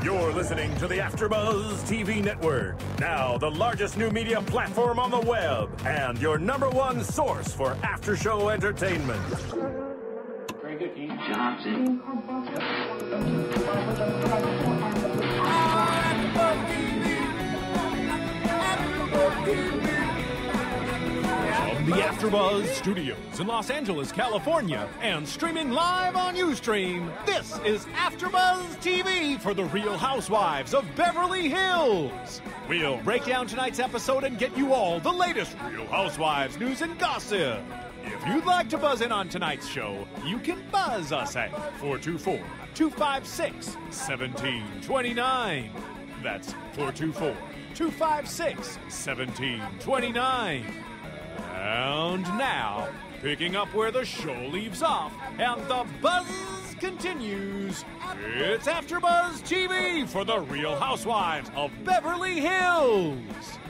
You're listening to the AfterBuzz TV network, now the largest new media platform on the web, and your #1 source for after-show entertainment. Very good, Ian Johnson. From the AfterBuzz Studios in Los Angeles, California, and streaming live on Ustream, this is AfterBuzz TV for the Real Housewives of Beverly Hills. We'll break down tonight's episode and get you all the latest Real Housewives news and gossip. If you'd like to buzz in on tonight's show, you can buzz us at 424-256-1729. That's 424-256-1729. And now, picking up where the show leaves off and the buzz continues, it's AfterBuzz TV for the Real Housewives of Beverly Hills.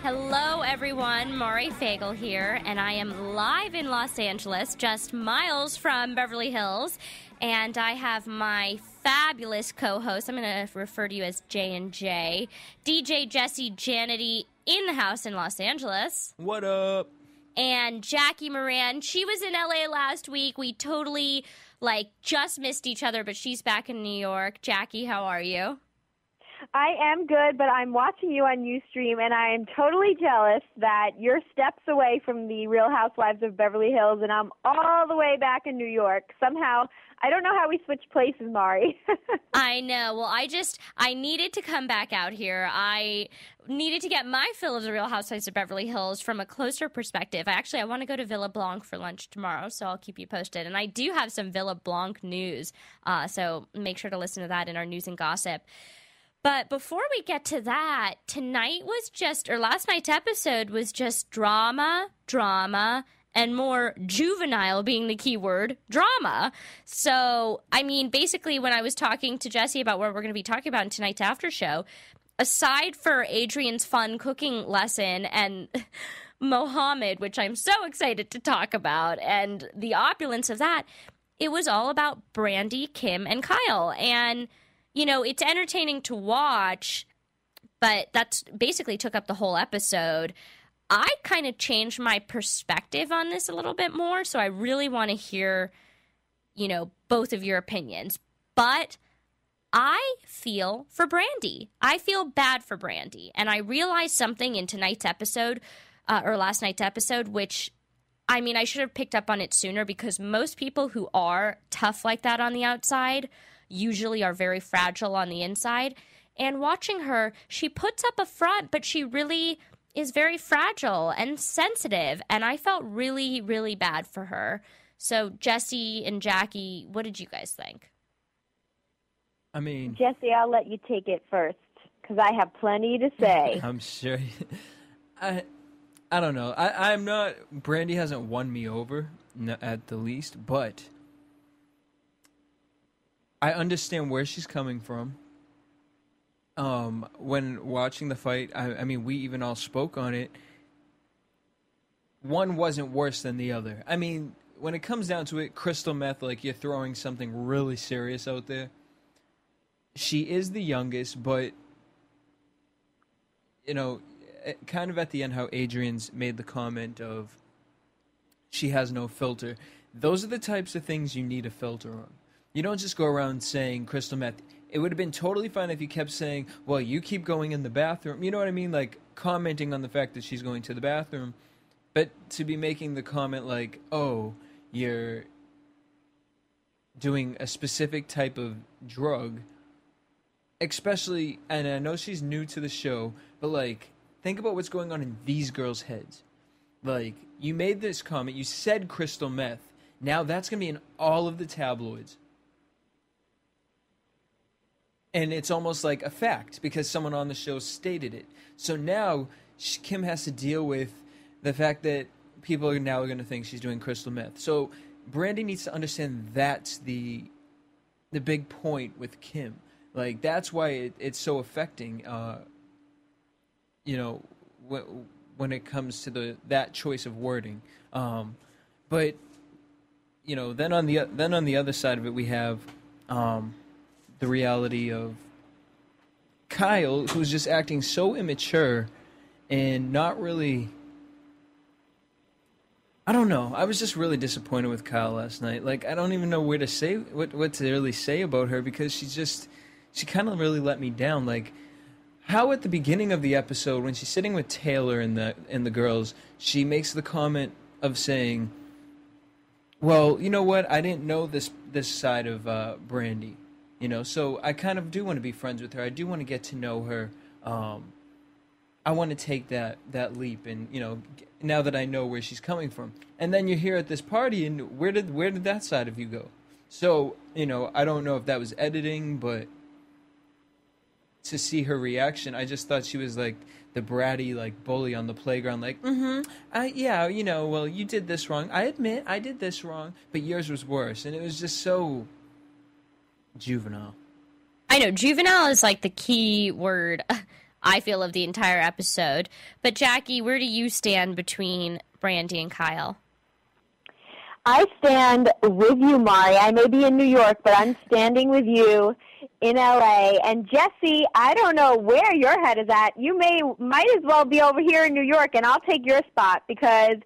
Hello, everyone. Mari Fagel here, and I am live in Los Angeles, just miles from Beverly Hills. And I have my fabulous co-host, I'm going to refer to you as J&J, DJ Jesse Janedy in the house in Los Angeles. What up? And Jackie Miranne, she was in LA last week. We totally, just missed each other, but she's back in New York. Jackie, how are you? I am good, but I'm watching you on Ustream, and I am totally jealous that you're steps away from the Real Housewives of Beverly Hills, and I'm all the way back in New York. Somehow, I don't know how we switched places, Mari. I know. Well, I needed to come back out here. I needed to get my fill of the Real Housewives of Beverly Hills from a closer perspective. I want to go to Villa Blanc for lunch tomorrow, so I'll keep you posted. And I do have some Villa Blanc news, so make sure to listen to that in our news and gossip. But before we get to that, last night's episode was just drama, and more juvenile being the key word, drama. So, basically when I was talking to Jesse about what we're going to be talking about in tonight's after show, aside for Adrienne's fun cooking lesson and Mohammed, which I'm so excited to talk about, and the opulence of that, it was all about Brandi, Kim, and Kyle. And it's entertaining to watch, but that's basically took up the whole episode. I kind of changed my perspective on this a little bit more, so I really want to hear, both of your opinions. But I feel for Brandi. I feel bad for Brandi. And I realized something in tonight's episode, or last night's episode, which, I should have picked up on it sooner, because most people who are tough like that on the outside usually are very fragile on the inside. And watching her, she puts up a front, but she really is very fragile and sensitive. And I felt really, really bad for her. So, Jesse and Jackie, what did you guys think? Jesse, I'll let you take it first, because I have plenty to say. I'm sure. I don't know. I'm not... Brandi hasn't won me over, at the least, but I understand where she's coming from. When watching the fight, we even all spoke on it. One wasn't worse than the other. When it comes down to it, crystal meth, you're throwing something really serious out there. She is the youngest, but, kind of at the end how Adrienne's made the comment of she has no filter. Those are the types of things you need a filter on. You don't just go around saying crystal meth. It would have been totally fine if you kept saying, well, you keep going in the bathroom. You know what I mean? Commenting on the fact that she's going to the bathroom. But to be making the comment oh, you're doing a specific type of drug, especially, and I know she's new to the show, but, think about what's going on in these girls' heads. You made this comment, you said crystal meth. Now that's going to be in all of the tabloids. And it's almost like a fact because someone on the show stated it. So now Kim has to deal with the fact that people are now going to think she's doing crystal meth. So Brandi needs to understand that's the big point with Kim. That's why it's so affecting, when it comes to that choice of wording. But then on the other side of it, we have the reality of Kyle, who's just acting so immature and not really... I don't know. I was just really disappointed with Kyle last night. Like, I don't even know where to say what to really say about her because she kind of really let me down. Like, how at the beginning of the episode, when she's sitting with Taylor and the girls, she makes the comment of saying, "Well, you know what? I didn't know this side of Brandi, you know. So I kind of do want to be friends with her. I do want to get to know her. I want to take that leap, and you know, now that I know where she's coming from." And then you're here at this party, and where did that side of you go? So, you know, I don't know if that was editing, but to see her reaction, I just thought she was like the bratty, like, bully on the playground, like, yeah, you know, well, you did this wrong. I admit I did this wrong, but yours was worse. And it was just so juvenile. I know, juvenile is like the key word, I feel, of the entire episode. But Jackie, where do you stand between Brandi and Kyle? I stand with you, Mari. I may be in New York, but I'm standing with you in LA. And Jesse, I don't know where your head is at. You might as well be over here in New York, and I'll take your spot because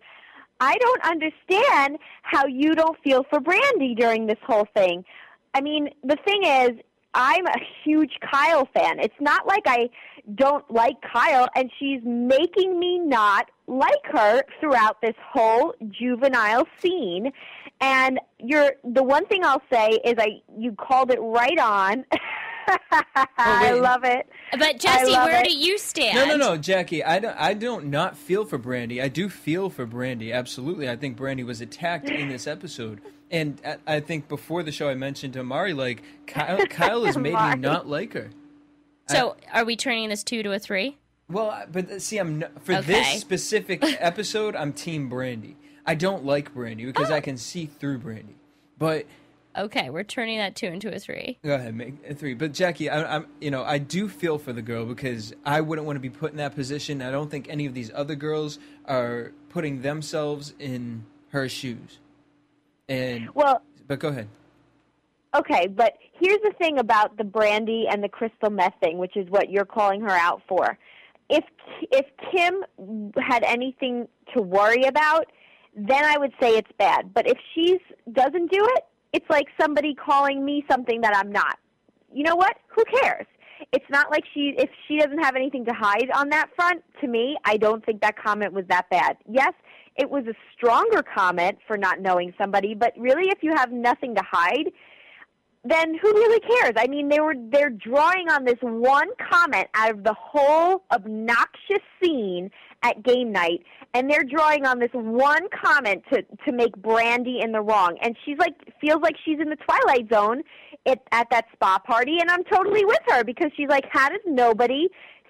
I don't understand how you don't feel for Brandi during this whole thing. I mean, the thing is, I'm a huge Kyle fan. It's not like I don't like Kyle, and she's making me not like her throughout this whole juvenile scene. And the one thing I'll say is you called it right on. I love it. But Jesse, where do you stand? No, Jackie. I don't not feel for Brandi. I do feel for Brandi. Absolutely. I think Brandi was attacked in this episode. And I think before the show I mentioned to Mari, like, Kyle has made me not like her. So are we turning this 2 to a 3? Well, but see, this specific episode, I'm Team Brandi. I don't like Brandi because I can see through Brandi. But okay, we're turning that 2 into a 3. Go ahead, make a 3. But Jackie, I do feel for the girl because I wouldn't want to be put in that position. I don't think any of these other girls are putting themselves in her shoes. But go ahead. Okay, but here's the thing about the Brandi and the crystal meth thing, which is what you're calling her out for. If Kim had anything to worry about, then I would say it's bad. But if she doesn't do it, it's like somebody calling me something that I'm not. You know what? Who cares? It's not like if she doesn't have anything to hide on that front, to me, I don't think that comment was that bad. Yes, it was a stronger comment for not knowing somebody, but really if you have nothing to hide, then who really cares? I mean, they're drawing on this one comment out of the whole obnoxious scene at game night, and they're drawing on this one comment to make Brandi in the wrong. And she's like, feels like she's in the Twilight Zone at that spa party, and I'm totally with her because she's like, how does nobody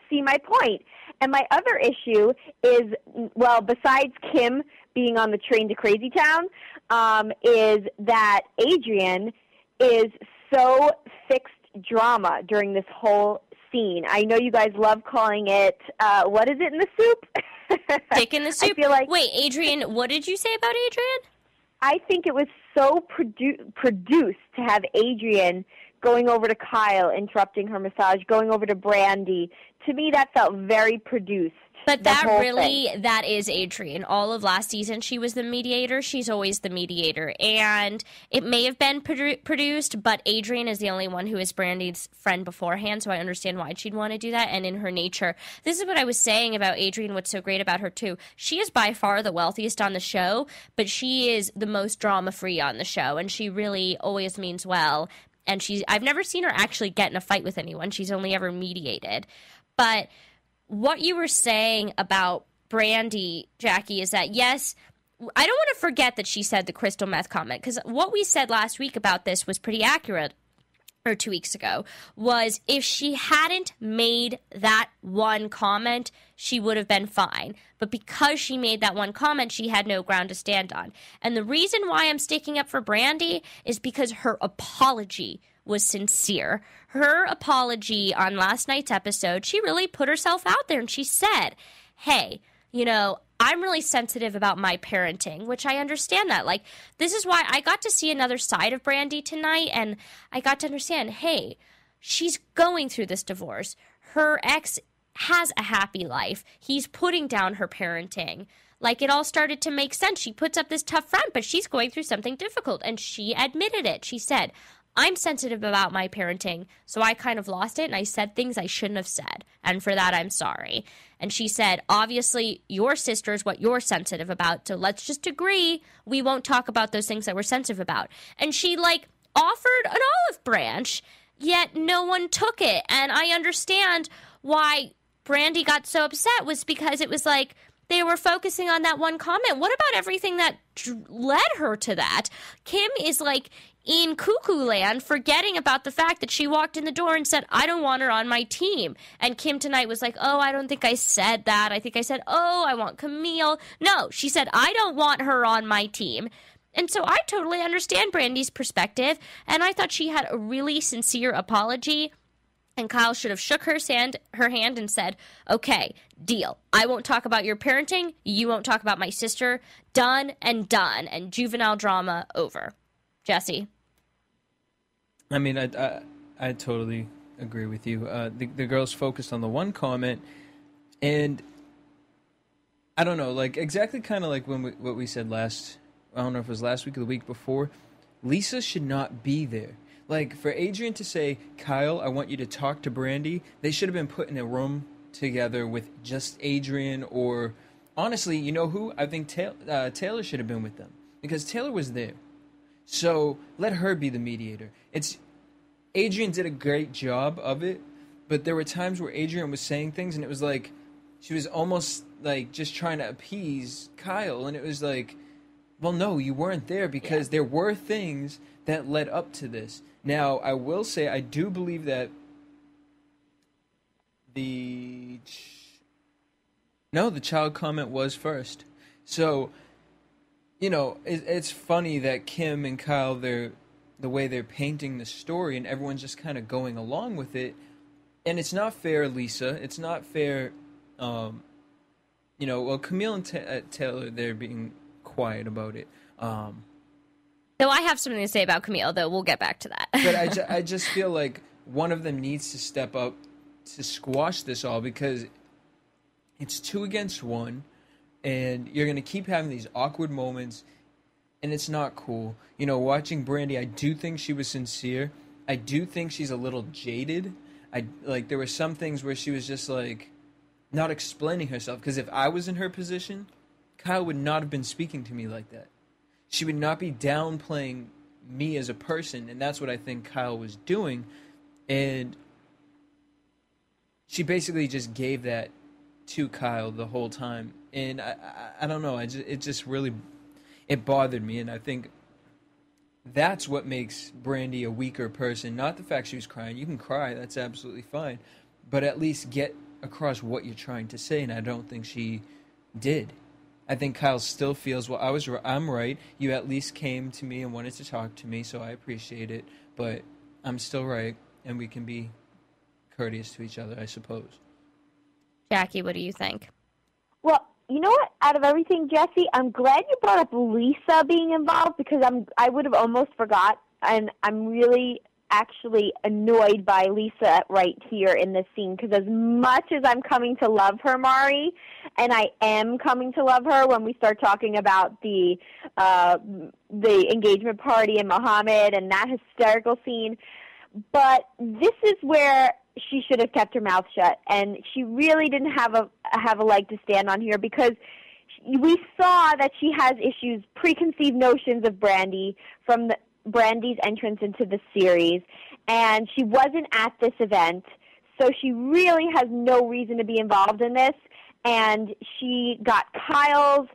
see my point? And my other issue is, well, besides Kim being on the train to Crazy Town, is that Adrienne is so fixed drama during this whole scene. I know you guys love calling it, what is it in the soup? Dick in the soup? I feel like, wait, Adrienne, what did you say about Adrienne? I think it was so produced to have Adrienne going over to Kyle, interrupting her massage, going over to Brandi. To me, that felt very produced. But that is Adrienne. All of last season, she was the mediator. She's always the mediator. And it may have been produced, but Adrienne is the only one who is Brandi's friend beforehand, so I understand why she'd want to do that. And in her nature, this is what I was saying about Adrienne, what's so great about her, too. She is by far the wealthiest on the show, but she is the most drama-free on the show, and she really always means well. And I've never seen her actually get in a fight with anyone. She's only ever mediated. But what you were saying about Brandi, Jackie, is that, yes, I don't want to forget that she said the crystal meth comment, because what we said last week about this was pretty accurate, or 2 weeks ago, was if she hadn't made that one comment, she would have been fine. But because she made that one comment, she had no ground to stand on. And the reason why I'm sticking up for Brandi is because her apology was sincere. Her apology on last night's episode, she really put herself out there and she said, hey, you know, I'm really sensitive about my parenting, which I understand that. Like, this is why I got to see another side of Brandi tonight, and I got to understand, hey, she's going through this divorce. her ex has a happy life. He's putting down her parenting. Like, it all started to make sense. She puts up this tough front, but she's going through something difficult, and she admitted it. She said, I'm sensitive about my parenting, so I kind of lost it, and I said things I shouldn't have said, and for that, I'm sorry. And she said, obviously, your sister is what you're sensitive about, so let's just agree we won't talk about those things that we're sensitive about. And she, like, offered an olive branch, yet no one took it, and I understand why Brandi got so upset was because it was like they were focusing on that one comment. What about everything that led her to that? Kim is like in cuckoo land, forgetting about the fact that she walked in the door and said, I don't want her on my team. And Kim tonight was like, oh, I don't think I said that. I think I said, oh, I want Camille. No, she said, I don't want her on my team. And so I totally understand Brandi's perspective, and I thought she had a really sincere apology. And Kyle should have shook her hand and said, okay, deal. I won't talk about your parenting. You won't talk about my sister. Done and done. And juvenile drama over. Jesse? I mean, I totally agree with you. The girls focused on the one comment, and I don't know, like exactly kind of like what we said last, I don't know if it was last week or the week before, Lisa should not be there. Like, for Adrienne to say, Kyle, I want you to talk to Brandi, they should have been put in a room together with just Adrienne, or, honestly, you know who? I think Taylor should have been with them, because Taylor was there. So, let her be the mediator. Adrienne did a great job of it, but there were times where Adrienne was saying things, and it was like, she was almost, like, just trying to appease Kyle, and it was like, well, no, you weren't there, because there were things that led up to this. Now, I will say, I do believe that the child comment was first. So, you know, it's funny that Kim and Kyle, the way they're painting the story, and everyone's just kind of going along with it. And it's not fair, Lisa. It's not fair, well, Camille and Taylor, they're being quiet about it. So I have something to say about Camille, though. We'll get back to that. But I just feel like one of them needs to step up to squash this all, because it's 2 against 1, and you're going to keep having these awkward moments, and it's not cool. You know, watching Brandi, I do think she was sincere. I do think she's a little jaded. There were some things where she was just, like, not explaining herself, because if I was in her position, Kyle would not have been speaking to me like that. She would not be downplaying me as a person, and that's what I think Kyle was doing. And she basically just gave that to Kyle the whole time. And I don't know, it just really, it bothered me. And I think that's what makes Brandi a weaker person. Not the fact she was crying. You can cry, that's absolutely fine. But at least get across what you're trying to say, and I don't think she did. I think Kyle still feels, well, I'm right. You at least came to me and wanted to talk to me, so I appreciate it. But I'm still right, and we can be courteous to each other, I suppose. Jackie, what do you think? Well, you know what? Out of everything, Jesse, I'm glad you brought up Lisa being involved, because I would have almost forgot, and I'm really actually annoyed by Lisa right here in this scene, because as much as I'm coming to love her, Mari, and I am coming to love her when we start talking about the engagement party and Muhammad and that hysterical scene, but this is where she should have kept her mouth shut, and she really didn't have a leg to stand on here, because we saw that she has issues, preconceived notions of Brandi from Brandi's entrance into the series, and she wasn't at this event, so she really has no reason to be involved in this, and she got Kyle's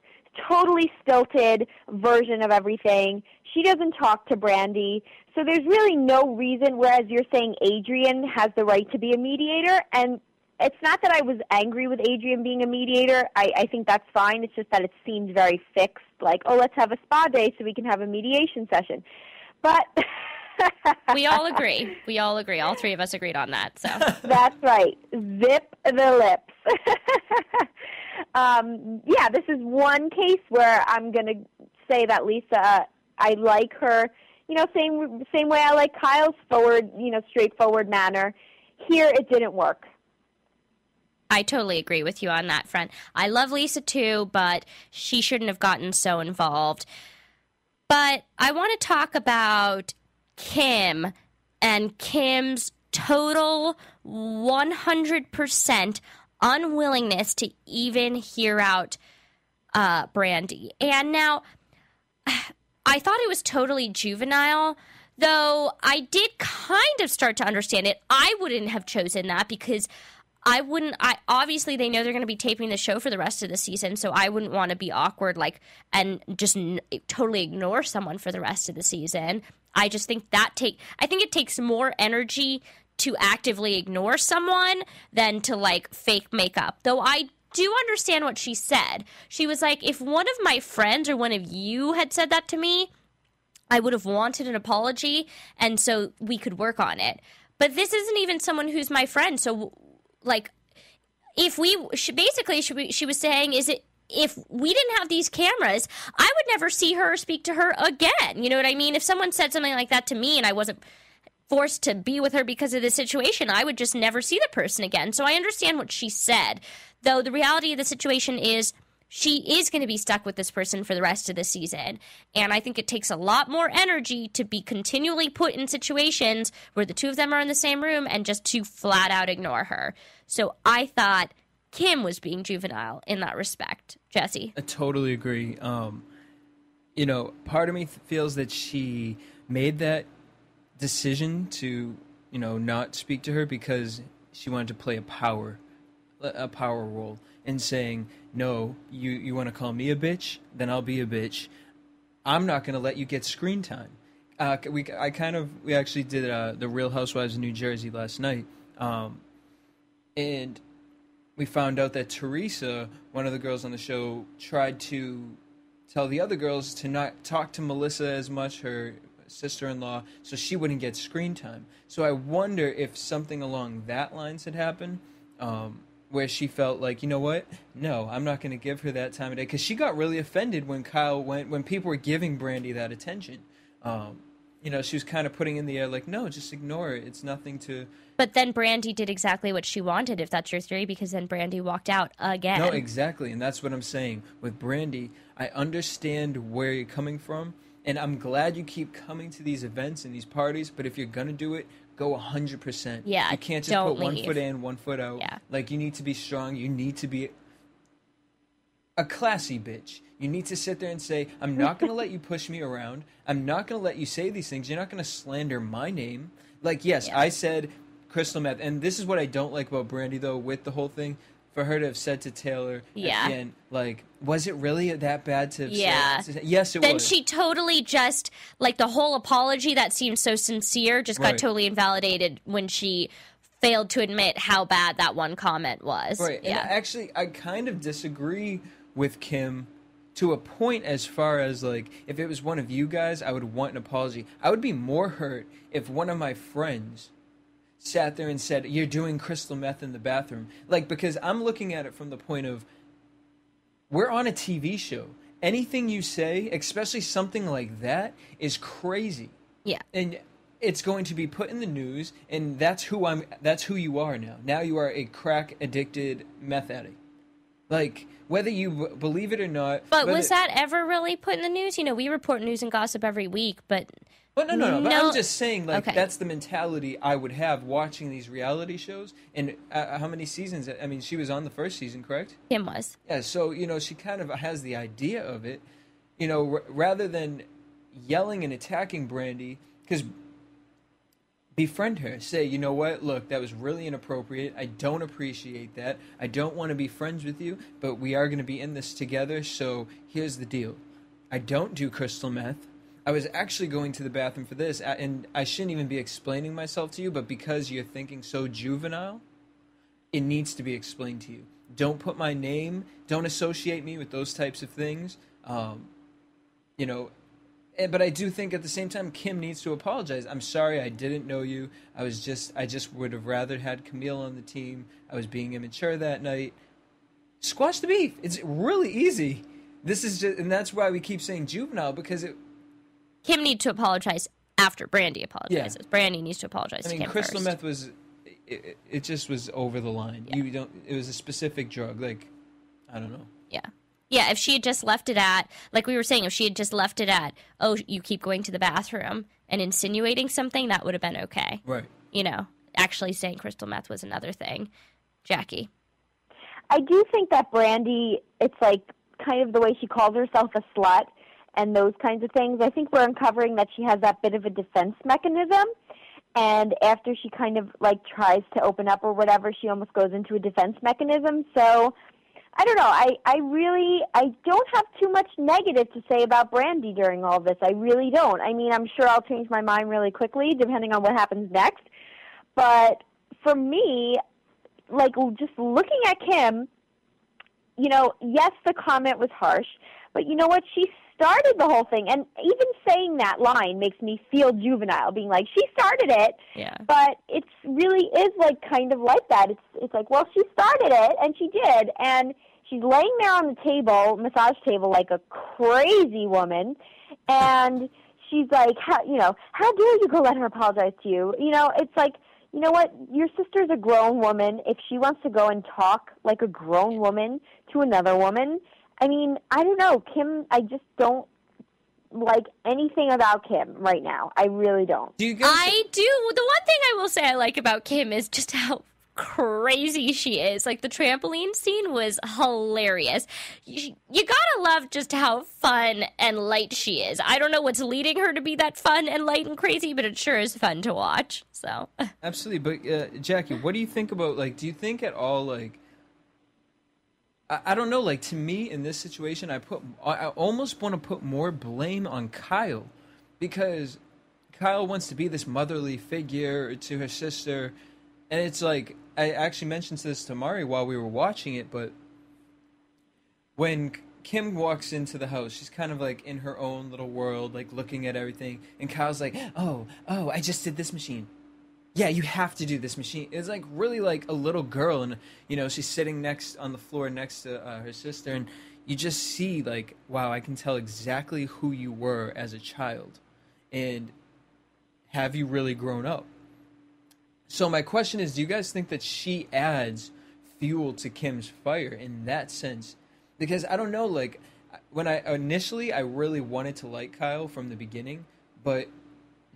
totally stilted version of everything. She doesn't talk to Brandi, so there's really no reason, whereas you're saying Adrienne has the right to be a mediator, and it's not that I was angry with Adrienne being a mediator. I think that's fine. It's just that it seemed very fixed, like, oh, let's have a spa day so we can have a mediation session. But we all agree. We all agree. All three of us agreed on that. So that's right. Zip the lips. Yeah, this is one case where I'm going to say that Lisa, I like her, same way I like Kyle's straightforward manner. Here, it didn't work. I totally agree with you on that front. I love Lisa too, but she shouldn't have gotten so involved. But I want to talk about Kim and Kim's total 100% unwillingness to even hear out Brandi. And now, I thought it was totally juvenile, though I did kind of start to understand it. I wouldn't have chosen that because obviously they know they're going to be taping the show for the rest of the season, so I wouldn't want to be awkward and just totally ignore someone for the rest of the season. I just think I think it takes more energy to actively ignore someone than to fake makeup. Though I do understand what she said. She was like, if one of my friends or one of you had said that to me, I would have wanted an apology, and so we could work on it. But this isn't even someone who's my friend, so if she was saying, if we didn't have these cameras, I would never see her or speak to her again. You know what I mean? If someone said something like that to me and I wasn't forced to be with her because of the situation, I would just never see the person again. So I understand what she said, though the reality of the situation is she is going to be stuck with this person for the rest of the season. And I think it takes a lot more energy to be continually put in situations where the two of them are in the same room and just to flat out ignore her. So I thought Kim was being juvenile in that respect. Jesse? I totally agree. Part of me feels that she made that decision to, not speak to her because she wanted to play a power role and saying, no, you want to call me a bitch, then I'll be a bitch. I'm not going to let you get screen time. We actually did the Real Housewives of New Jersey last night, and we found out that Teresa, one of the girls on the show, tried to tell the other girls to not talk to Melissa as much, her sister-in-law, so she wouldn't get screen time. So I wonder if something along that lines had happened, where she felt like, you know what? No, I'm not going to give her that time of day. Because she got really offended when when people were giving Brandi that attention. She was kind of putting in the air like, no, just ignore it. It's nothing to... But then Brandi did exactly what she wanted, if that's your theory, because then Brandi walked out again. No, exactly. And that's what I'm saying. With Brandi, I understand where you're coming from. And I'm glad you keep coming to these events and these parties. But if you're going to do it, go 100%. Yeah, you can't just put one foot in, 1 foot out. Yeah. You need to be strong. You need to be a classy bitch. You need to sit there and say, I'm not going to let you push me around. I'm not going to let you say these things. You're not going to slander my name. I said crystal meth. And this is what I don't like about Brandi, though, with the whole thing. For her to have said to Taylor at the end, was it really that bad to have said? Yes, it was. Then she totally just, the whole apology that seemed so sincere just got totally invalidated when she failed to admit how bad that one comment was. Right, yeah. And actually, I kind of disagree with Kim to a point as far as, if it was one of you guys, I would want an apology. I would be more hurt if one of my friends sat there and said, you're doing crystal meth in the bathroom. Because I'm looking at it from the point of, we're on a TV show. Anything you say, especially something like that, is crazy. Yeah. And it's going to be put in the news, and that's who you are now. Now you are a crack addicted meth addict. Whether you believe it or not. But was that ever really put in the news? We report news and gossip every week, but... Well, no. But I'm just saying, that's the mentality I would have watching these reality shows. And how many seasons? I mean, she was on the first season, correct? Kim was. Yeah, so, she kind of has the idea of it. Rather than yelling and attacking Brandi, because befriend her. Say, you know what? Look, that was really inappropriate. I don't appreciate that. I don't want to be friends with you, but we are going to be in this together, so here's the deal. I don't do crystal meth. I was actually going to the bathroom for this, and I shouldn't even be explaining myself to you, but because you're thinking so juvenile, it needs to be explained to you. Don't put my name, don't associate me with those types of things. But I do think at the same time, Kim needs to apologize. I'm sorry, I didn't know you. I just would have rather had Camille on the team. I was being immature that night. Squash the beef. It's really easy. And that's why we keep saying juvenile, because Kim needs to apologize after Brandi apologizes. Yeah. Brandi needs to apologize to Kim crystal first. meth was it just was over the line. Yeah. It was a specific drug. Like, I don't know. Yeah. Yeah, if she had just left it at, like we were saying, if she had just left it at, oh, you keep going to the bathroom and insinuating something, that would have been okay. Right. You know, actually saying crystal meth was another thing. Jackie. I do think that Brandi, it's like kind of the way she calls herself a slut and those kinds of things. I think we're uncovering that she has that bit of a defense mechanism. And after she kind of like tries to open up or whatever, she almost goes into a defense mechanism. So I don't know. I don't have too much negative to say about Brandi during all this. I really don't. I mean, I'm sure I'll change my mind really quickly depending on what happens next. But for me, like just looking at Kim, you know, yes, the comment was harsh, but you know what? She started the whole thing, and even saying that line makes me feel juvenile, being like, she started it. Yeah. But it really is like kind of like that. It's like, well, she started it, and she did, and she's laying there on the table, massage table, like a crazy woman, and she's like, how dare you go let her apologize to you? You know, it's like, you know what? Your sister's a grown woman. If she wants to go and talk like a grown woman to another woman, I mean, I don't know. Kim, I just don't like anything about Kim right now. I really don't. I do. The one thing I will say I like about Kim is just how crazy she is. Like, the trampoline scene was hilarious. You gotta love just how fun and light she is. I don't know what's leading her to be that fun and light and crazy, but it sure is fun to watch. So Absolutely. But Jackie, what do you think about, like, do you think at all, like, I don't know, like, to me in this situation, I almost want to put more blame on Kyle, because Kyle wants to be this motherly figure to her sister, and it's like, I actually mentioned this to Mari while we were watching it, but when Kim walks into the house, she's kind of like in her own little world, like looking at everything, and Kyle's like, oh, I just did this machine. Yeah, you have to do this machine. It's like really like a little girl, and you know, she's sitting on the floor next to her sister, and you just see like, wow, I can tell exactly who you were as a child, and have you really grown up? So my question is, do you guys think that she adds fuel to Kim's fire in that sense? Because I don't know, like, when I really wanted to like Kyle from the beginning, but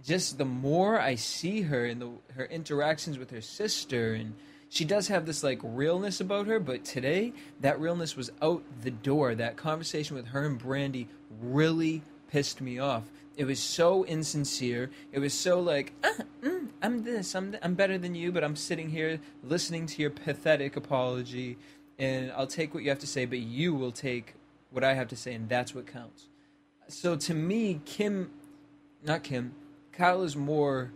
just the more I see her and her interactions with her sister, and she does have this like realness about her, but today that realness was out the door. That conversation with her and Brandi really pissed me off. It was so insincere. It was so like, I'm better than you, but I'm sitting here listening to your pathetic apology, and I'll take what you have to say, but you will take what I have to say, and that's what counts. So to me, Kyle is more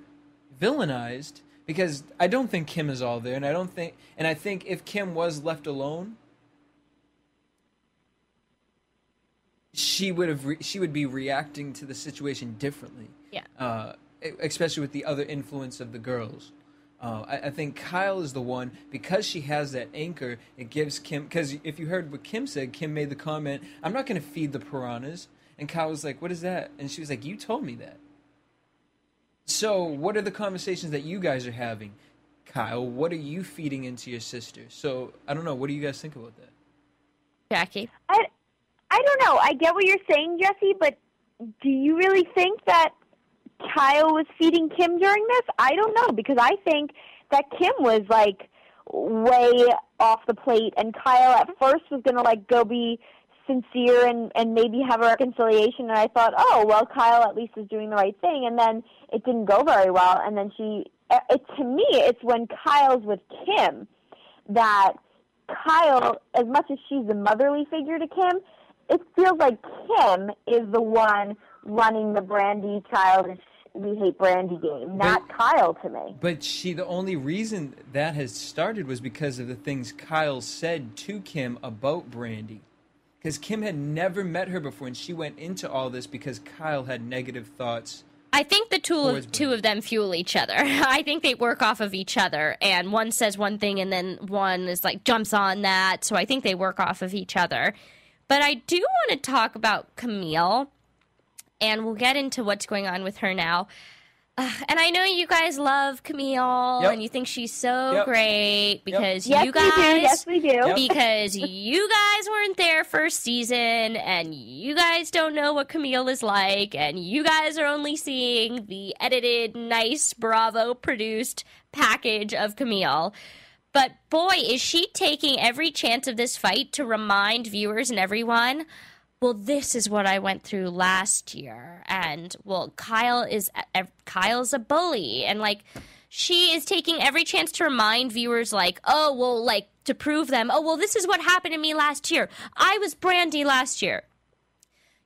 villainized, because I don't think Kim is all there, and I think if Kim was left alone, she would be reacting to the situation differently. yeah. Especially with the other influence of the girls. I think Kyle is the one, because she has that anchor, it gives Kim, because if you heard what Kim said, Kim made the comment, I'm not going to feed the piranhas, and Kyle was like, what is that? And she was like, you told me that. So what are the conversations that you guys are having? Kyle, what are you feeding into your sister? So I don't know, what do you guys think about that? Jackie? I don't know. I get what you're saying, Jesse, but do you really think that Kyle was feeding Kim during this? I don't know, because I think that Kim was like way off the plate, and Kyle at first was going to like go be sincere and maybe have a reconciliation, and I thought, oh, well, Kyle at least is doing the right thing, and then it didn't go very well, and then to me, it's when Kyle's with Kim that Kyle, as much as she's the motherly figure to Kim, it feels like Kim is the one running the Brandi childish, we hate Brandi game, not Kyle to me. But the only reason that has started was because of the things Kyle said to Kim about Brandi. Because Kim had never met her before, and she went into all this because Kyle had negative thoughts. I think the two of them fuel each other. I think they work off of each other, and one says one thing, and then one is like jumps on that. So I think they work off of each other. But I do want to talk about Camille, and we'll get into what's going on with her now. And I know you guys love Camille, and you think she's so great because Yes, you guys, yes, we do. because you guys weren't there first season, and you guys don't know what Camille is like, and you guys are only seeing the edited, nice, Bravo-produced package of Camille. But boy, is she taking every chance of this fight to remind viewers and everyone, well, this is what I went through last year. And, well, Kyle's a bully. And, like, she is taking every chance to remind viewers, like, oh, well, like, to prove them, oh, well, this is what happened to me last year. I was Brandi last year.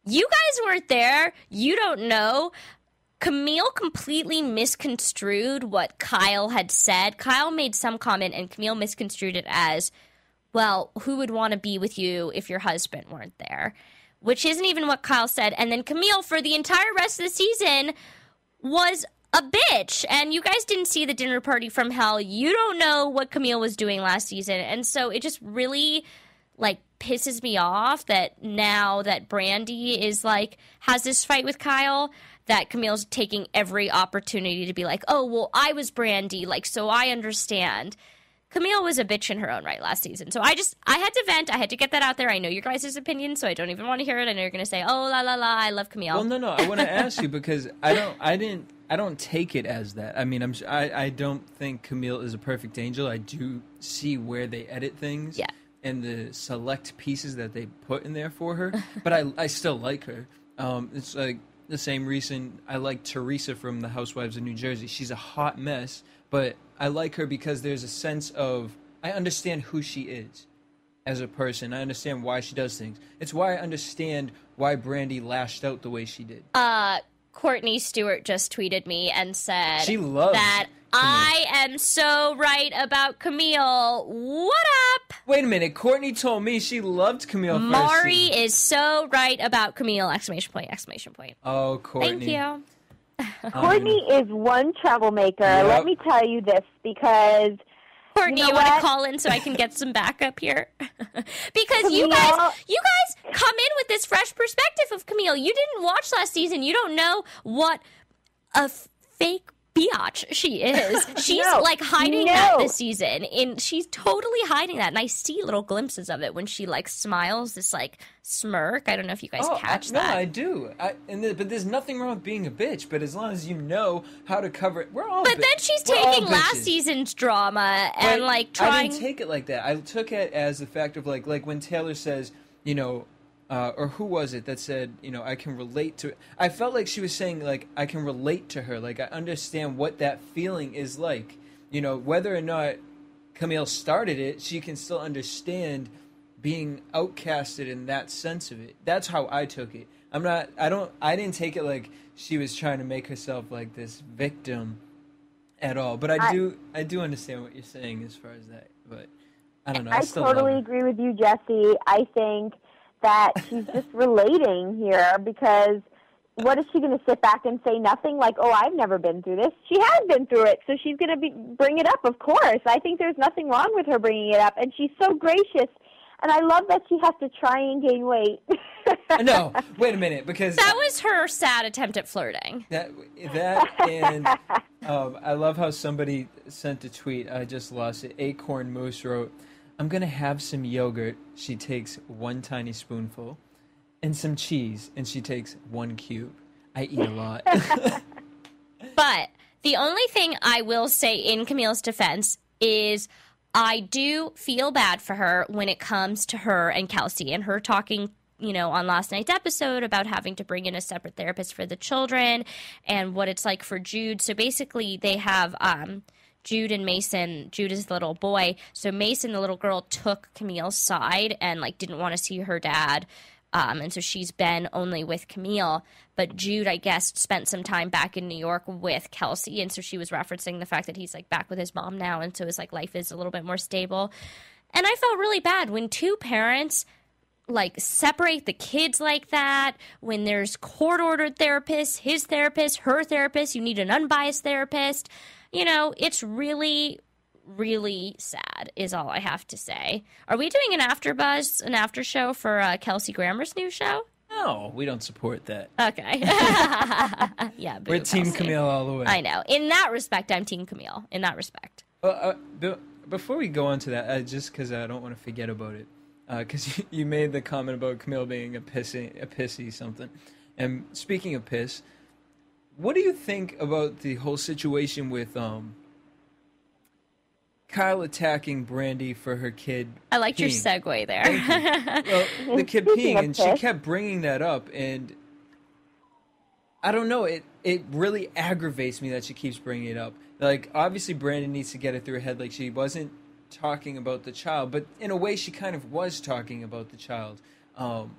You guys weren't there. You don't know. Camille completely misconstrued what Kyle had said. Kyle made some comment, and Camille misconstrued it as, well, who would want to be with you if your husband weren't there? Which isn't even what Kyle said. And then Camille, for the entire rest of the season, was a bitch. And you guys didn't see the dinner party from hell. You don't know what Camille was doing last season. And so it just really, like, pisses me off that now that Brandi is, like, has this fight with Kyle, that Camille's taking every opportunity to be like, oh, well, I was Brandi, like, so I understand. Camille was a bitch in her own right last season. So I had to vent. I had to get that out there. I know your guys' opinion, so I don't even want to hear it. I know you're going to say, oh, la, la, la, I love Camille. Well, no, I want to ask you because I don't take it as that. I mean, I don't think Camille is a perfect angel. I do see where they edit things. Yeah. And the select pieces that they put in there for her. But I still like her. It's like the same reason I like Teresa from the Housewives of New Jersey. She's a hot mess, but I like her because there's a sense of, I understand who she is as a person. I understand why she does things. It's why I understand why Brandi lashed out the way she did. Courtney Stewart just tweeted me and said she loves that Camille. I am so right about Camille. What up? Wait a minute. Courtney told me she loved Camille first Mari season. is so right about Camille! Exclamation point! Exclamation point! Oh, Courtney. Thank you. Courtney is one troublemaker. Yep. Let me tell you this, because Courtney, you want to call in so I can get some backup here? Because you guys come in with this fresh perspective of Camille. You didn't watch last season. You don't know what a fake biatch she is. She's like hiding that this season. She's totally hiding that. And I see little glimpses of it when she like smiles, this like smirk. I don't know if you guys catch that. No, I do. But there's nothing wrong with being a bitch. But as long as you know how to cover it, we're all. But then she's taking last season's drama and like trying. I didn't take it like that. I took it as the fact of like when Taylor says, you know. Or who was it that said, you know, I can relate to it? I felt like she was saying, like, I can relate to her. Like, I understand what that feeling is like. You know, whether or not Camille started it, she can still understand being outcasted in that sense of it. That's how I took it. I didn't take it like she was trying to make herself like this victim at all. But I do understand what you're saying as far as that. But I don't know. I still totally love her. agree with you, Jesse. I think that she's just relating here, because what is she going to sit back and say nothing? Like, oh, I've never been through this. She has been through it, so she's going to bring it up, of course. I think there's nothing wrong with her bringing it up, and she's so gracious, and I love that she has to try and gain weight. No, wait a minute, because that was her sad attempt at flirting. That and I love how somebody sent a tweet. I just lost it. Acorn Moose wrote, I'm going to have some yogurt. She takes one tiny spoonful. And some cheese. And she takes 1 cube. I eat a lot. But the only thing I will say in Camille's defense is I do feel bad for her when it comes to her and Kelsey and her talking, you know, on last night's episode about having to bring in a separate therapist for the children and what it's like for Jude. So basically they have Jude and Mason. Jude is the little boy. So Mason, the little girl, took Camille's side and like didn't want to see her dad. And so she's been only with Camille. But Jude, I guess, spent some time back in New York with Kelsey. And so she was referencing the fact that he's like back with his mom now. And so his like life is a little bit more stable. And I felt really bad when two parents like separate the kids like that, when there's court-ordered therapists, his therapist, her therapist, you need an unbiased therapist. You know, it's really, really sad is all I have to say. Are we doing an AfterBuzz, an after show for Kelsey Grammer's new show? No, we don't support that. Okay. Yeah, boo, We're Team Kelsey. Camille all the way. I know. In that respect, I'm Team Camille. In that respect. Before we go on to that, just because I don't want to forget about it, because you made the comment about Camille being a pissy something. And speaking of piss, what do you think about the whole situation with Kyle attacking Brandi for her kid I liked your peeing? segue there. Well, the kid peeing, and she kept bringing that up, and I don't know, it really aggravates me that she keeps bringing it up. Like, obviously Brandi needs to get it through her head, like she wasn't talking about the child, but in a way she kind of was talking about the child, and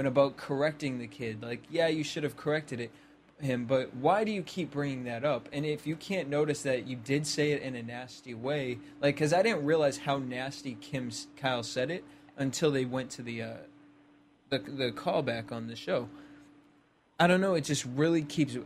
about correcting the kid. Like, yeah, you should have corrected him, but why do you keep bringing that up? And if you can't notice that you did say it in a nasty way, like, because I didn't realize how nasty Kyle said it until they went to the callback on the show. I don't know, it just really keeps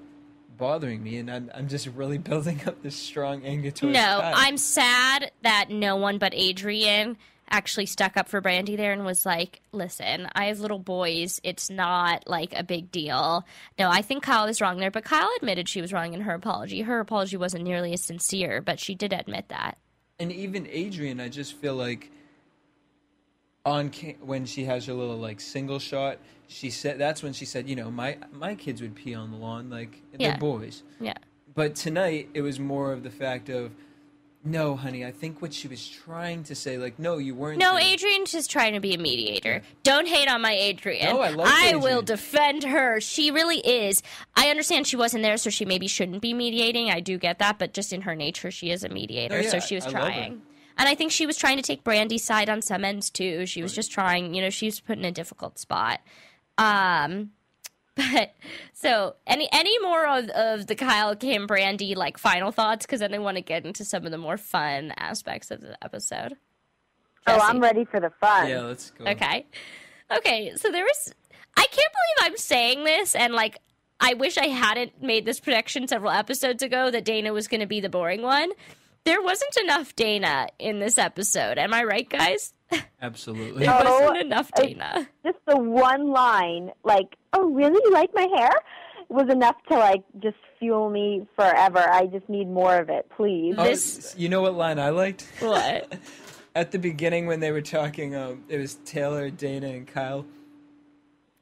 bothering me, and I'm just really building up this strong anger towards Kyle. I'm sad that no one but Adrienne actually stuck up for Brandi there and was like, listen, I have little boys. It's not, like, a big deal. No, I think Kyle was wrong there, but Kyle admitted she was wrong in her apology. Her apology wasn't nearly as sincere, but she did admit that. And even Adrienne, I just feel like when she has her little, like, single shot, that's when she said, my kids would pee on the lawn, like, they're boys. Yeah. But tonight, it was more of the fact of, no, honey, I think what she was trying to say, like, no, you weren't. No, Adrienne's just trying to be a mediator. Don't hate on my Adrienne. No, I love I Adrienne. will defend her. She really is. I understand she wasn't there, so she maybe shouldn't be mediating. I do get that, but just in her nature, she is a mediator, No, yeah, so she was I love her. trying. And I think she was trying to take Brandi's side on some ends, too. She was just trying, she was put in a difficult spot. But so any more of the Kyle Kim Brandi like final thoughts, because then I want to get into some of the more fun aspects of the episode. Oh, Jesse? I'm ready for the fun. Yeah, let's go. Okay, so there was, I can't believe I'm saying this, and like I wish I hadn't made this prediction several episodes ago that Dana was going to be the boring one. There wasn't enough Dana in this episode. Am I right, guys? Absolutely. There wasn't enough Dana. Just the one line, like, oh, really? You like my hair? Was enough to, like, just fuel me forever. I just need more of it, please. You know what line I liked? What? At the beginning when they were talking, it was Taylor, Dana, and Kyle,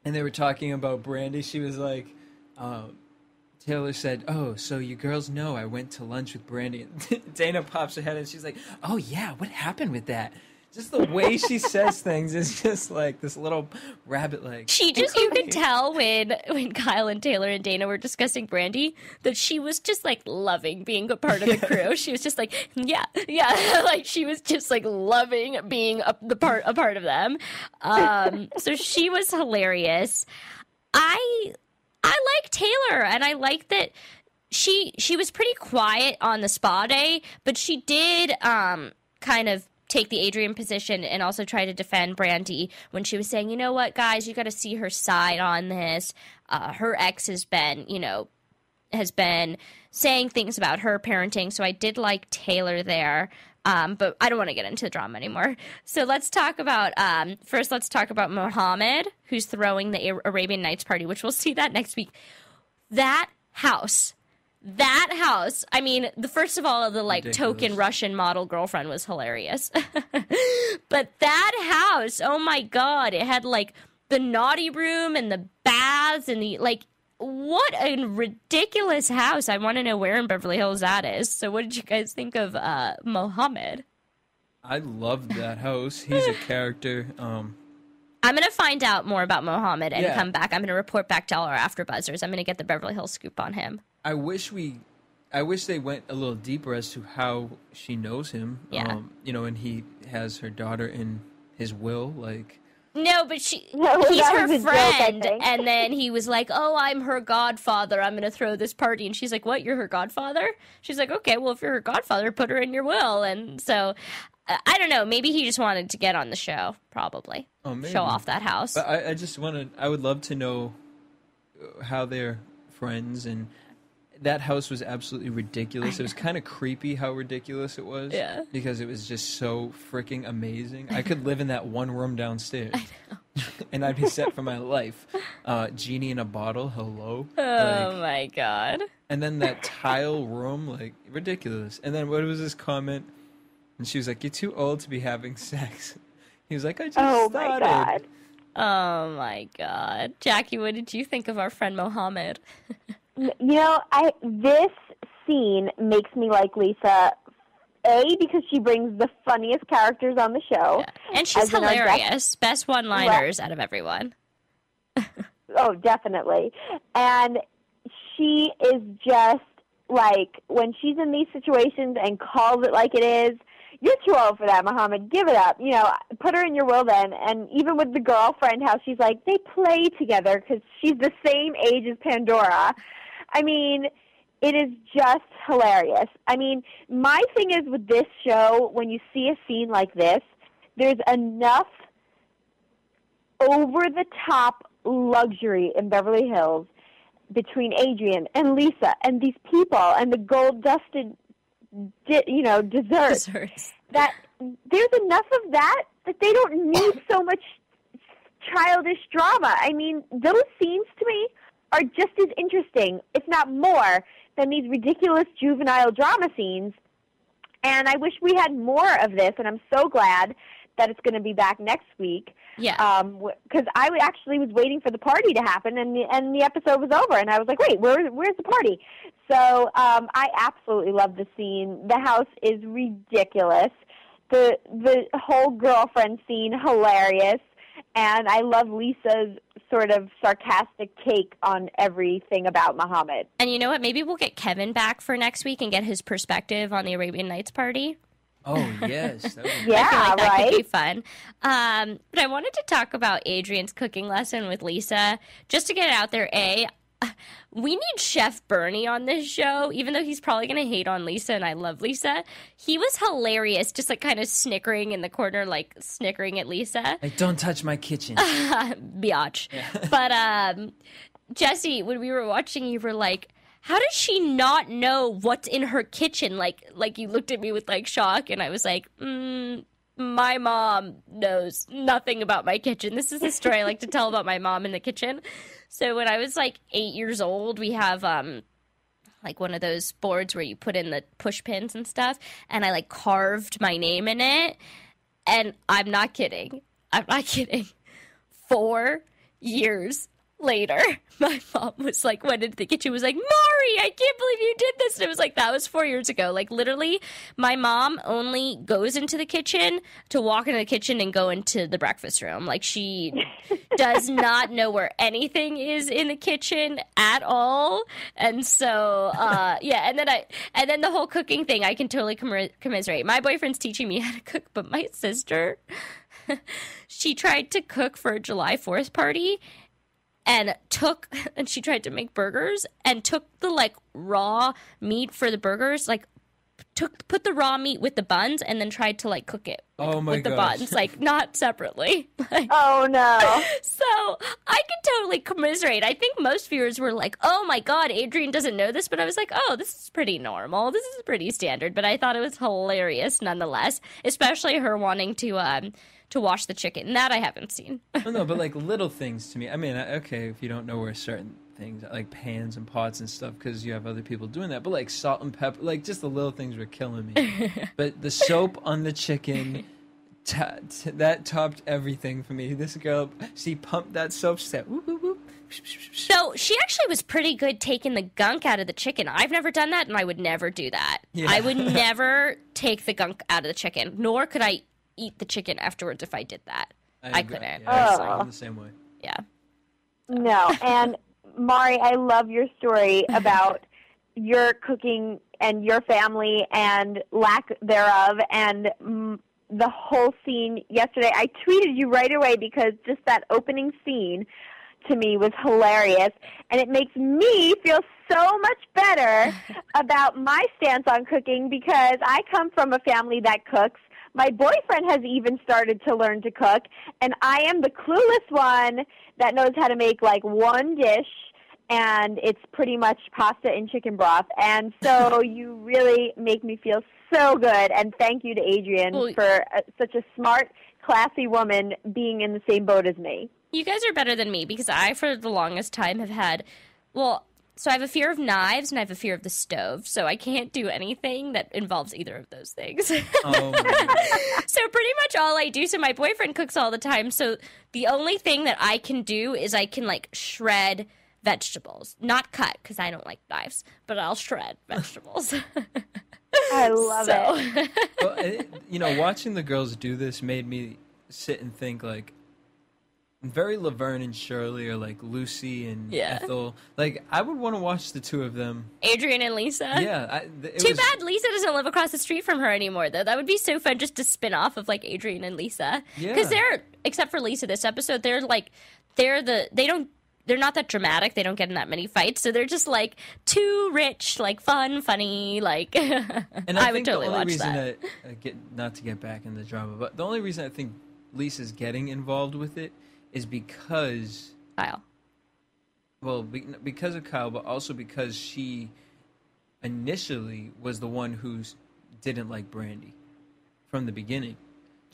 and they were talking about Brandi. She was like, Taylor said, oh, so you girls know I went to lunch with Brandi. And Dana pops her head and she's like, oh, yeah, what happened with that? Just the way she says things is just like this little rabbit leg. You could tell when Kyle and Taylor and Dana were discussing Brandi that she was just like loving being a part of the crew. She was just like, yeah, like she was just like loving being a part of them. So she was hilarious. I like Taylor, and I like that she was pretty quiet on the spa day, but she did kind of take the Adrienne position and also try to defend Brandi when she was saying, you know what, guys, you got to see her side on this. Her ex has been saying things about her parenting, so I did like Taylor there. But I don't want to get into the drama anymore. So let's talk about, let's talk about Mohammed, who's throwing the Arabian Nights party, which we'll see that next week. That house, I mean, first of all, the like Ridiculous. token Russian model girlfriend was hilarious. But that house, oh my God, it had like the naughty room and the baths and the like, what a ridiculous house. I want to know where in Beverly Hills that is. So what did you guys think of Mohammed? I loved that house. He's a character. I'm going to find out more about Mohammed and come back. I'm going to report back to all our AfterBuzzers. I'm going to get the Beverly Hills scoop on him. I wish they went a little deeper as to how she knows him. Yeah. And he has her daughter in his will, like. No, but he's that her was a joke, friend, I think. and then he was like, oh, I'm her godfather, I'm going to throw this party, and she's like, what, you're her godfather? She's like, okay, well, if you're her godfather, put her in your will, and so, I don't know, maybe he just wanted to get on the show, probably, show off that house. But I would love to know how they're friends, and that house was absolutely ridiculous. It was kind of creepy how ridiculous it was. Yeah. Because it was just so freaking amazing. I could live in that one room downstairs. I know. and I'd be set for my life. Genie in a bottle, hello. Oh my God. And then that tile room, like, ridiculous. And then what was his comment? And she was like, "You're too old to be having sex." He was like, "I just started." My God. Oh my God. Jackie, what did you think of our friend Mohammed? This scene makes me like Lisa, A, because she brings the funniest characters on the show. Yeah. And she's hilarious. Best one-liners out of everyone. Oh, definitely. And she is just like, when she's in these situations and calls it like it is, you're too old for that, Muhammad. Give it up. Put her in your will then. And even with the girlfriend, how she's like, they play together because she's the same age as Pandora. I mean, it is just hilarious. I mean, my thing is with this show, when you see a scene like this, there's enough over-the-top luxury in Beverly Hills between Adrienne and Lisa and these people and the gold-dusted desserts. That there's enough of that they don't need so much childish drama. I mean, those scenes to me are just as interesting, if not more, than these ridiculous juvenile drama scenes. And I wish we had more of this, and I'm so glad that it's going to be back next week. Yeah. Because I actually was waiting for the party to happen, and the episode was over, and I was like, wait, where's the party? So I absolutely love the scene. The house is ridiculous. The whole girlfriend scene, hilarious. And I love Lisa's sort of sarcastic take on everything about Muhammad. And you know what? Maybe we'll get Kevin back for next week and get his perspective on the Arabian Nights party. Oh, yes. That would Yeah, I feel like that right? could be fun. But I wanted to talk about Adrienne's cooking lesson with Lisa. Just to get it out there, we need Chef Bernie on this show, even though he's probably going to hate on Lisa, and I love Lisa. He was hilarious, just like kind of snickering in the corner, like snickering at Lisa. Like, don't touch my kitchen. Biatch. Yeah. But Jesse, when we were watching, you were like, how does she not know what's in her kitchen? Like you looked at me with like shock, and I was like, my mom knows nothing about my kitchen. This is a story I like to tell about my mom in the kitchen. So when I was like 8 years old, we have like one of those boards where you put in the push pins and stuff, and I like carved my name in it. And I'm not kidding. 4 years later, my mom was like, went into the kitchen, was like, Mari, I can't believe you did this. And it was like, that was 4 years ago. Like, literally, my mom only goes into the kitchen to walk into the kitchen and go into the breakfast room. Like, she does not know where anything is in the kitchen at all. And so, yeah, and then the whole cooking thing, I can totally commiserate. My boyfriend's teaching me how to cook, but my sister, she tried to cook for a July 4th party, and she tried to make burgers and took the like raw meat for the burgers, like put the raw meat with the buns and then tried to like cook it with the buns, like not separately. Oh no. So I could totally commiserate. I think most viewers were like, oh my God, Adrienne doesn't know this, but I was like, oh, this is pretty normal. This is pretty standard, but I thought it was hilarious nonetheless, especially her wanting to wash the chicken. That I haven't seen. Oh, no, but like little things to me. I mean, okay, if you don't know where certain things, like pans and pots and stuff, because you have other people doing that. But like salt and pepper, like just the little things were killing me. But the soap on the chicken, that topped everything for me. This girl, she pumped that soap, she said, whoop, whoop, whoop. So she actually was pretty good taking the gunk out of the chicken. I've never done that, and I would never do that. Yeah. I would never take the gunk out of the chicken, nor could I eat the chicken afterwards if I did that. I couldn't. Yeah, I'm the same way. Yeah. No, and Mari, I love your story about your cooking and your family and lack thereof, and the whole scene yesterday. I tweeted you right away because just that opening scene to me was hilarious, and it makes me feel so much better about my stance on cooking because I come from a family that cooks. My boyfriend has even started to learn to cook, and I am the clueless one that knows how to make like one dish, and it's pretty much pasta and chicken broth. And so you really make me feel so good, and thank you to Adrienne for such a smart classy woman being in the same boat as me. You guys are better than me because I, for the longest time, have had, so I have a fear of knives and I have a fear of the stove. So I can't do anything that involves either of those things. Oh, So pretty much all I do, so my boyfriend cooks all the time. So the only thing that I can do is I can like shred vegetables. Not cut because I don't like knives, but I'll shred vegetables. I love it. Well, watching the girls do this made me sit and think, like, very Laverne and Shirley, or like Lucy and Ethel. Like, I would want to watch the two of them. Adrienne and Lisa. Yeah. Too bad Lisa doesn't live across the street from her anymore, though. That would be so fun just to spin off of like Adrienne and Lisa. Yeah. Because except for Lisa this episode, they're not that dramatic. They don't get in that many fights. So they're just like too rich, like fun, funny, like. And I think would totally the only watch reason that. not to get back in the drama, but the only reason I think Lisa's getting involved with it is because Kyle. Well, because of Kyle, but also because she initially was the one who didn't like Brandi from the beginning,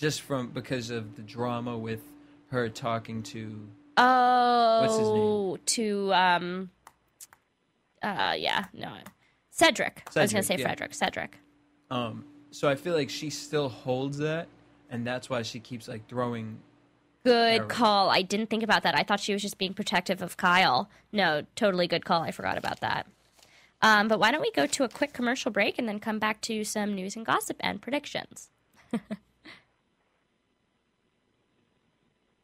because of the drama with her talking to. Oh, what's his name? Cedric. I was gonna say yeah. Frederick. Cedric. So I feel like she still holds that, and that's why she keeps like throwing. Good call. I didn't think about that. I thought she was just being protective of Kyle. No, totally good call. I forgot about that. But why don't we go to a quick commercial break and then come back to some news and gossip and predictions.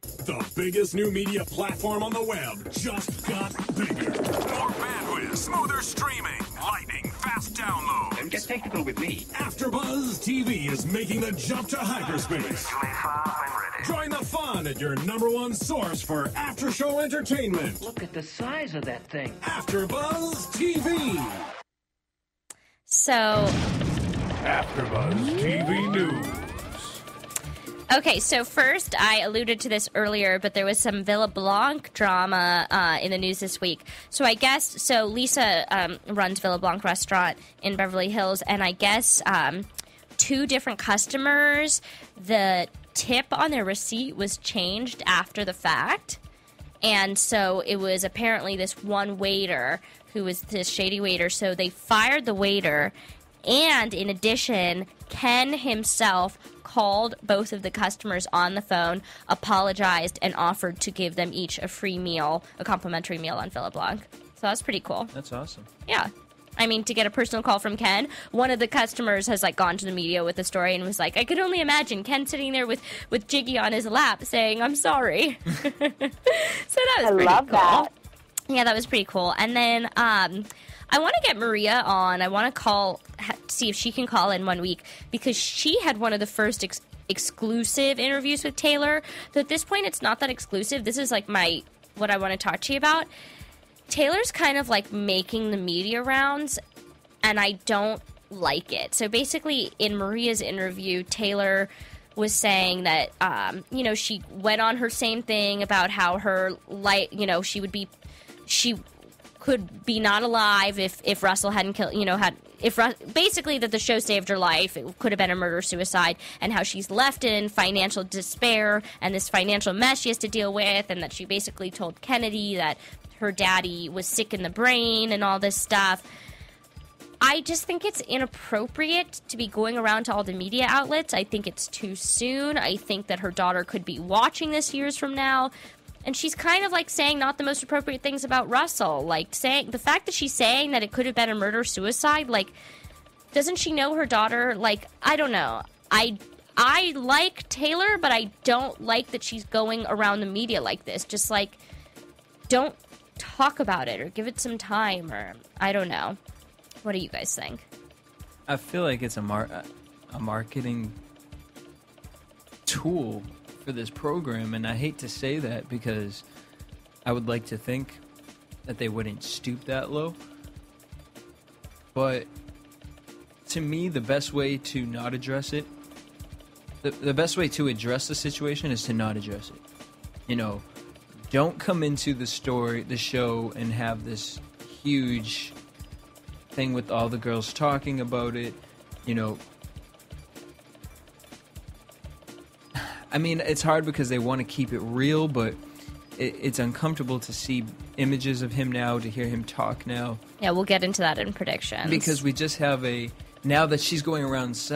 The biggest new media platform on the web just got bigger. More bandwidth, smoother streaming, lightning, fast download. Don't get technical with me. AfterBuzz TV is making the jump to hyperspace. Join the fun at your #1 source for after-show entertainment. Look at the size of that thing. AfterBuzz TV. So, AfterBuzz TV News. okay, so first, I alluded to this earlier, but there was some Villa Blanc drama in the news this week. So I guess, Lisa runs Villa Blanc restaurant in Beverly Hills, and I guess 2 different customers, the tip on their receipt was changed after the fact. And so it was apparently this one waiter who was this shady waiter. So they fired the waiter. And in addition, Ken himself called both of the customers on the phone, apologized, and offered to give them each a free meal, a complimentary meal on Villa Blanc. So that's pretty cool. That's awesome. Yeah. I mean, to get a personal call from Ken, one of the customers has like gone to the media with the story and was like, I could only imagine Ken sitting there with Jiggy on his lap saying, I'm sorry. So that was pretty love cool. that. Yeah, that was pretty cool. And then I want to get Maria on. I want to see if she can call in one week because she had one of the first exclusive interviews with Taylor. So at this point, it's not that exclusive. This is like what I want to talk to you about. Taylor's kind of like making the media rounds, and I don't like it. So basically, in Maria's interview, Taylor was saying that, she went on her same thing about how her she could be not alive if Russell hadn't killed, basically that the show saved her life. It could have been a murder-suicide, and how she's left in financial despair and this financial mess she has to deal with, and that she basically told Kennedy that her daddy was sick in the brain and all this stuff. I just think it's inappropriate to be going around to all the media outlets. I think it's too soon. I think that her daughter could be watching this years from now. And she's kind of like saying not the most appropriate things about Russell. Like saying the fact that she's saying that it could have been a murder-suicide, like, doesn't she know her daughter? Like, I don't know. I like Taylor, but I don't like that she's going around the media like this. Just like, don't talk about it or give it some time, or I don't know. What do you guys think? I feel like it's a marketing tool for this program, and I hate to say that because I would like to think that they wouldn't stoop that low. But to me, the best way to not address it, the best way to address the situation is to not address it. Don't come into the show and have this huge thing with all the girls talking about it. I mean, it's hard because they want to keep it real, but it's uncomfortable to see images of him now, to hear him talk now. Yeah, we'll get into that in predictions. Because we just have now that she's going around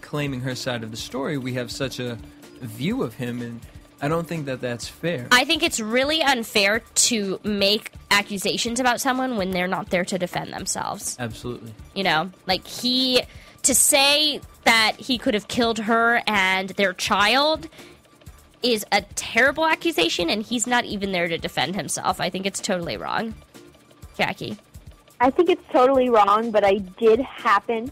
claiming her side of the story, we have such a view of him, and I don't think that that's fair. I think it's really unfair to make accusations about someone when they're not there to defend themselves. Absolutely. You know, like to say that he could have killed her and their child is a terrible accusation, and he's not even there to defend himself. I think it's totally wrong. Jackie? I think it's totally wrong, but I did happen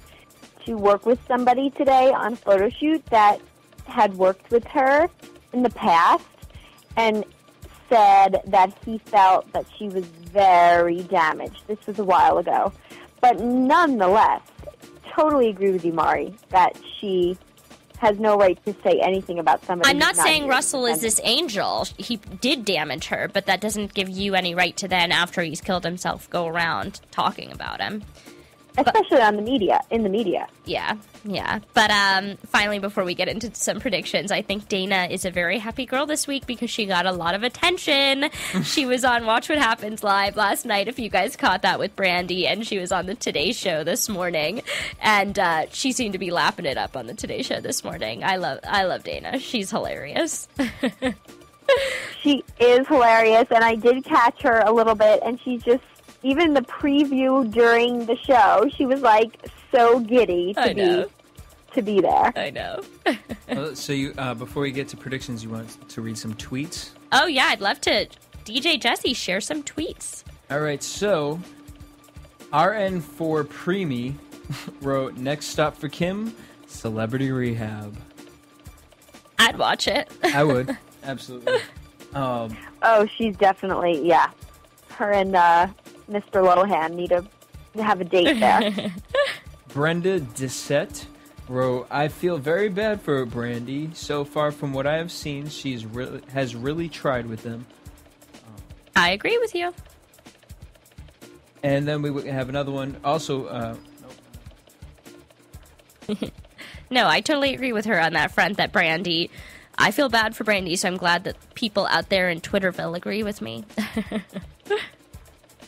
to work with somebody today on a photo shoot that had worked with her in the past and said that he felt that she was very damaged. This was a while ago. But nonetheless, totally agree with you, Mari, that she has no right to say anything about somebody. I'm not saying Russell is this angel. He did damage her, but that doesn't give you any right to then, after he's killed himself, go around talking about him. Especially in the media. Yeah. But finally, before we get into some predictions, I think Dana is a very happy girl this week because she got a lot of attention. She was on Watch What Happens Live last night, if you guys caught that, with Brandi, and she was on the Today Show this morning, and she seemed to be lapping it up on the Today Show this morning. I love Dana. She's hilarious. She is hilarious, and I did catch her a little bit, and she's just, even the preview during the show, she was like so giddy to be there. I know. So you, before we get to predictions, you want to read some tweets? Oh yeah, I'd love to. DJ Jesse, share some tweets. All right, so RN4 Preemie wrote, "Next stop for Kim, Celebrity Rehab." I'd watch it. I would, absolutely. Oh, she's definitely, yeah. Her and Mr. Lohan need to have a date there. Brenda Dissette wrote, "I feel very bad for Brandi. So far from what I have seen, has really tried with them." I agree with you. And then we have another one. Also, No, I totally agree with her on that front, that Brandi... I feel bad for Brandi, so I'm glad that people out there in Twitterville agree with me.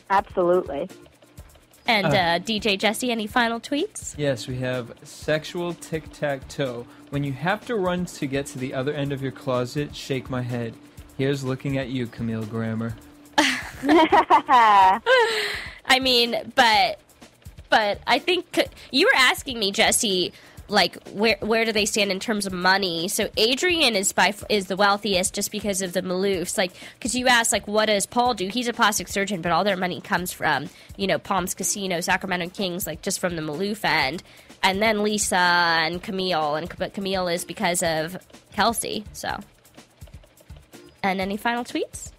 Absolutely. And DJ Jesse, any final tweets? Yes, we have Sexual Tic-Tac-Toe. "When you have to run to get to the other end of your closet, shake my head. Here's looking at you, Camille Grammer." I mean, but I think you were asking me, Jesse, like where do they stand in terms of money? So Adrienne is the wealthiest just because of the Maloofs. Like, because you asked, like, what does Paul do? He's a plastic surgeon, but all their money comes from, Palms Casino, Sacramento Kings, like just from the Maloof end. And then Lisa and Camille, but Camille is because of Kelsey. So, and any final tweets?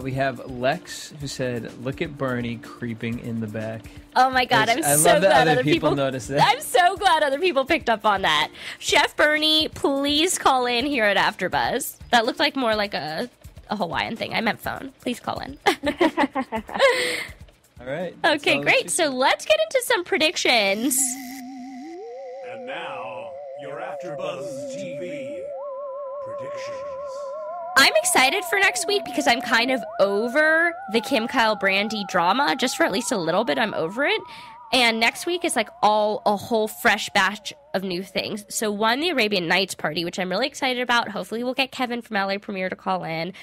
We have Lex, who said, "Look at Bernie creeping in the back." Oh my God, Which I'm so glad other people noticed that. I'm so glad other people picked up on that. Chef Bernie, please call in here at AfterBuzz. That looked like more like a Hawaiian thing. I meant phone. Please call in. All right. Okay, great. So let's get into some predictions. And now, your AfterBuzz TV predictions. I'm excited for next week because I'm kind of over the Kim, Kyle, Brandi drama. Just for at least a little bit, I'm over it. And next week is like a whole fresh batch of new things. So one, the Arabian Nights party, which I'm really excited about. Hopefully we'll get Kevin from LA Premiere to call in.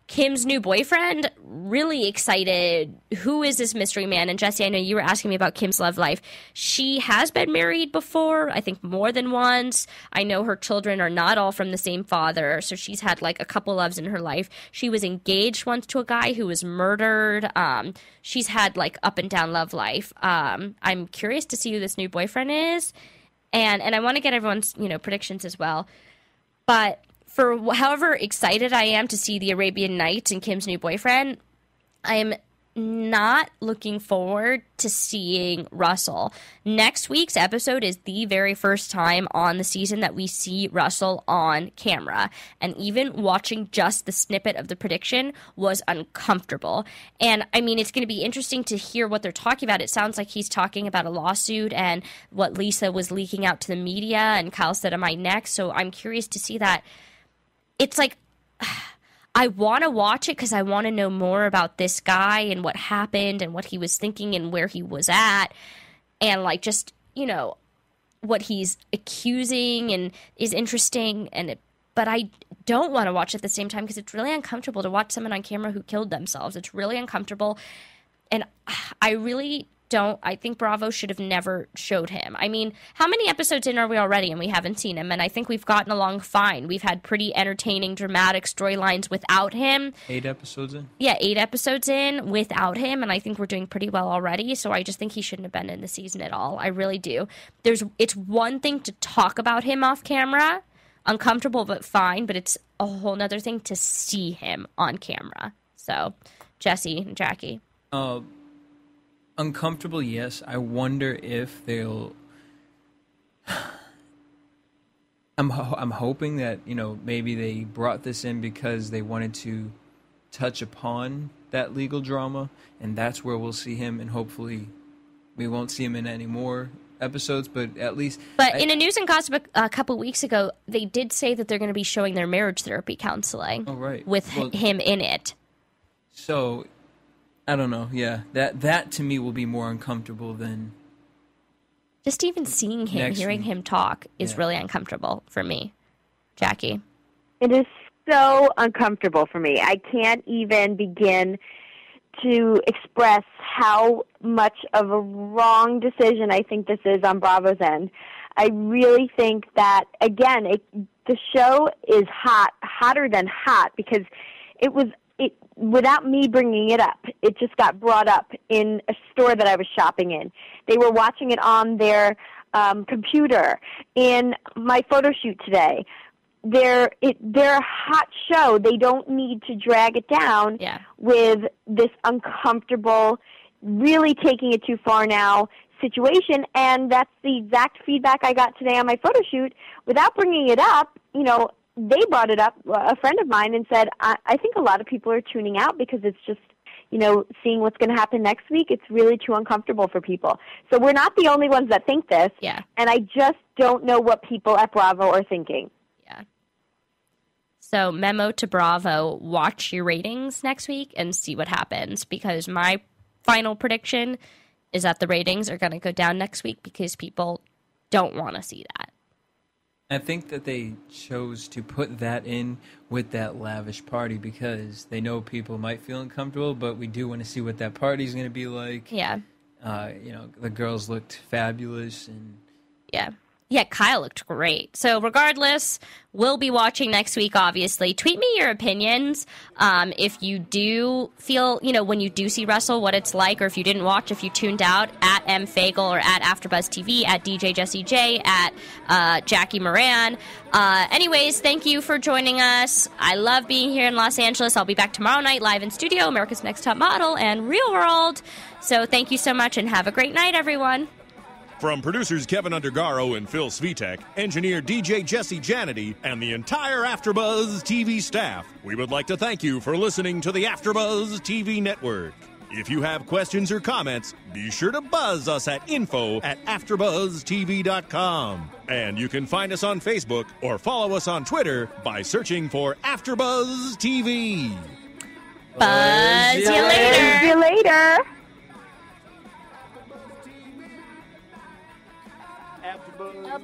Kim's new boyfriend, really excited. Who is this mystery man? And Jesse, I know you were asking me about Kim's love life. She has been married before, I think more than once. I know her children are not all from the same father, so she's had like a couple loves in her life. She was engaged once to a guy who was murdered. She's had like up and down love life. I'm curious to see who this new boyfriend is. And I want to get everyone's, predictions as well. But for however excited I am to see the Arabian Nights and Kim's new boyfriend, I am not looking forward to seeing Russell. Next week's episode is the very first time on the season that we see Russell on camera. And even watching just the snippet of the prediction was uncomfortable. And I mean, it's going to be interesting to hear what they're talking about. It sounds like he's talking about a lawsuit and what Lisa was leaking out to the media, and Kyle said, "Am I next?" So I'm curious to see that. It's like, I want to watch it because I want to know more about this guy and what happened and what he was thinking and where he was at, and like just, you know, what he's accusing and is interesting. But I don't want to watch it at the same time because it's really uncomfortable to watch someone on camera who killed themselves. It's really uncomfortable, and I really don't. I think Bravo should have never showed him. I mean, how many episodes in are we already and we haven't seen him? And I think we've gotten along fine. We've had pretty entertaining, dramatic storylines without him. 8 episodes in? Yeah, 8 episodes in without him, and I think we're doing pretty well already. So I just think he shouldn't have been in the season at all. I really do. It's one thing to talk about him off camera, uncomfortable but fine, but it's a whole nother thing to see him on camera. So, Jesse and Jackie. Uncomfortable, yes. I wonder if they'll. I'm hoping that, you know, maybe they brought this in because they wanted to touch upon that legal drama, and that's where we'll see him. And hopefully, we won't see him in any more episodes. But at least. But in a news and gossip a couple weeks ago, they did say that they're going to be showing their marriage therapy counseling. Oh, right. With him in it. So. I don't know. Yeah, that to me will be more uncomfortable than just even seeing him, hearing him talk is really uncomfortable for me. Jackie, it is so uncomfortable for me. I can't even begin to express how much of a wrong decision I think this is on Bravo's end. I really think that, again, the show is hotter than hot, because without me bringing it up, it just got brought up in a store that I was shopping in. They were watching it on their computer in my photo shoot today. They're a hot show. They don't need to drag it down with this uncomfortable, really taking it too far now situation. And that's the exact feedback I got today on my photo shoot. Without bringing it up, you know, they brought it up, a friend of mine, and said, I think a lot of people are tuning out because it's just, you know, seeing what's going to happen next week, it's really too uncomfortable for people. So we're not the only ones that think this. Yeah. And I just don't know what people at Bravo are thinking. Yeah. So memo to Bravo, watch your ratings next week and see what happens, because my final prediction is that the ratings are going to go down next week because people don't want to see that. I think that they chose to put that in with that lavish party because they know people might feel uncomfortable, but we do want to see what that party's going to be like. Yeah. You know, the girls looked fabulous. And Yeah, Kyle looked great. So regardless, we'll be watching next week, obviously. Tweet me your opinions. If you do feel, you know, when you do see Russell, what it's like, or if you didn't watch, if you tuned out, at M Fagel or at AfterBuzz TV, at DJ Jessie J, at Jackie Miranne. Anyways, thank you for joining us. I love being here in Los Angeles. I'll be back tomorrow night live in studio, America's Next Top Model, and Real World. So thank you so much, and have a great night, everyone. From producers Kevin Undergaro and Phil Svitek, engineer DJ Jesse Janedy, and the entire AfterBuzz TV staff, we would like to thank you for listening to the AfterBuzz TV network. If you have questions or comments, be sure to buzz us at info@AfterBuzzTV.com. And you can find us on Facebook or follow us on Twitter by searching for AfterBuzz TV. Buzz you later. See you later. AfterBuzz.